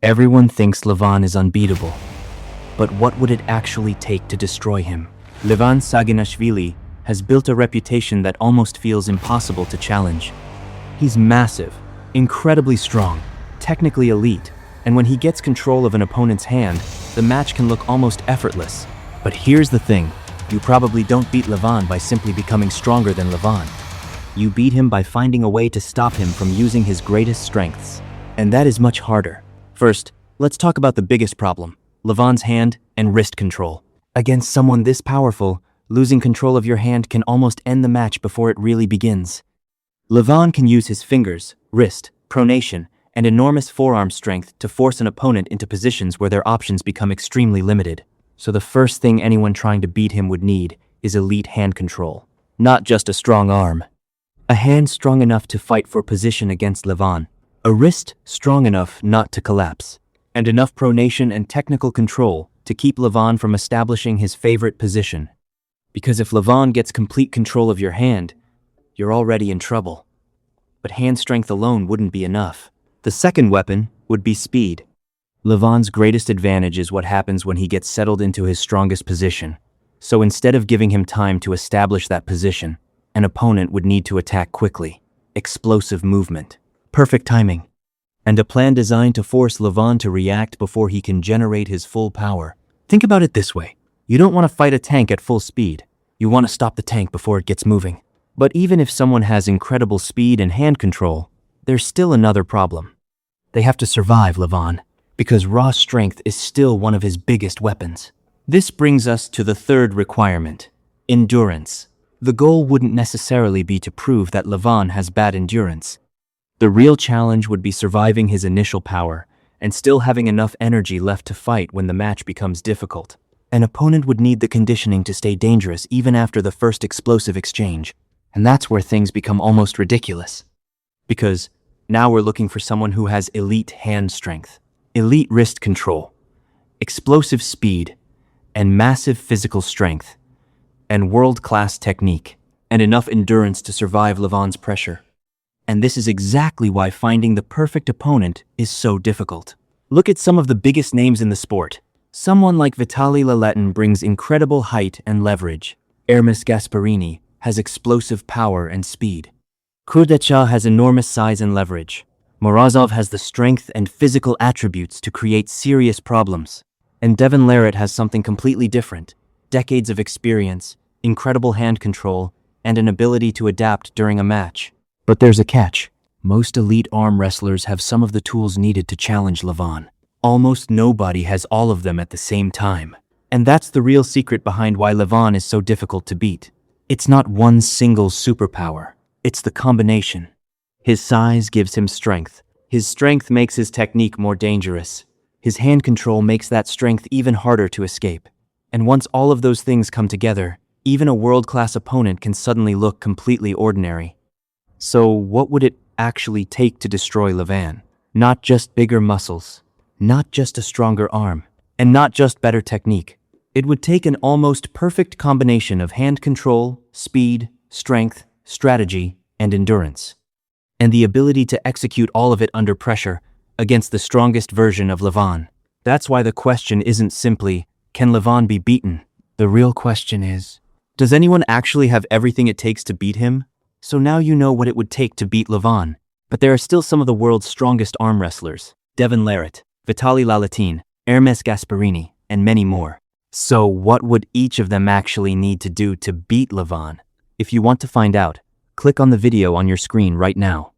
Everyone thinks Levan is unbeatable, but what would it actually take to destroy him? Levan Saginashvili has built a reputation that almost feels impossible to challenge. He's massive, incredibly strong, technically elite, and when he gets control of an opponent's hand, the match can look almost effortless. But here's the thing, you probably don't beat Levan by simply becoming stronger than Levan. You beat him by finding a way to stop him from using his greatest strengths. And that is much harder. First, let's talk about the biggest problem, Levan's hand and wrist control. Against someone this powerful, losing control of your hand can almost end the match before it really begins. Levan can use his fingers, wrist, pronation, and enormous forearm strength to force an opponent into positions where their options become extremely limited. So the first thing anyone trying to beat him would need is elite hand control, not just a strong arm. A hand strong enough to fight for position against Levan, a wrist strong enough not to collapse, and enough pronation and technical control to keep Levan from establishing his favorite position. Because if Levan gets complete control of your hand, you're already in trouble. But hand strength alone wouldn't be enough. The second weapon would be speed. Levan's greatest advantage is what happens when he gets settled into his strongest position. So instead of giving him time to establish that position, an opponent would need to attack quickly. Explosive movement, perfect timing, and a plan designed to force Levan to react before he can generate his full power. Think about it this way. You don't want to fight a tank at full speed. You want to stop the tank before it gets moving. But even if someone has incredible speed and hand control, there's still another problem. They have to survive Levan, because raw strength is still one of his biggest weapons. This brings us to the third requirement, endurance. The goal wouldn't necessarily be to prove that Levan has bad endurance. The real challenge would be surviving his initial power and still having enough energy left to fight when the match becomes difficult. An opponent would need the conditioning to stay dangerous even after the first explosive exchange. And that's where things become almost ridiculous. Because now we're looking for someone who has elite hand strength, elite wrist control, explosive speed, and massive physical strength, and world-class technique, and enough endurance to survive Levan's pressure. And this is exactly why finding the perfect opponent is so difficult. Look at some of the biggest names in the sport. Someone like Vitaly Laletin brings incredible height and leverage. Levan Saginashvili has explosive power and speed. Kurdecha has enormous size and leverage. Morozov has the strength and physical attributes to create serious problems. And Levan Saginashvili has something completely different. Decades of experience, incredible hand control, and an ability to adapt during a match. But there's a catch. Most elite arm wrestlers have some of the tools needed to challenge Levan. Almost nobody has all of them at the same time. And that's the real secret behind why Levan is so difficult to beat. It's not one single superpower. It's the combination. His size gives him strength. His strength makes his technique more dangerous. His hand control makes that strength even harder to escape. And once all of those things come together, even a world-class opponent can suddenly look completely ordinary. So what would it actually take to destroy Levan? Not just bigger muscles, not just a stronger arm, and not just better technique. It would take an almost perfect combination of hand control, speed, strength, strategy, and endurance. And the ability to execute all of it under pressure against the strongest version of Levan. That's why the question isn't simply, can Levan be beaten? The real question is, does anyone actually have everything it takes to beat him? So now you know what it would take to beat Levan. But there are still some of the world's strongest arm wrestlers. Levan Saginashvili, Vitaly Laletin, Levan Saginashvili, and many more. So what would each of them actually need to do to beat Levan? If you want to find out, click on the video on your screen right now.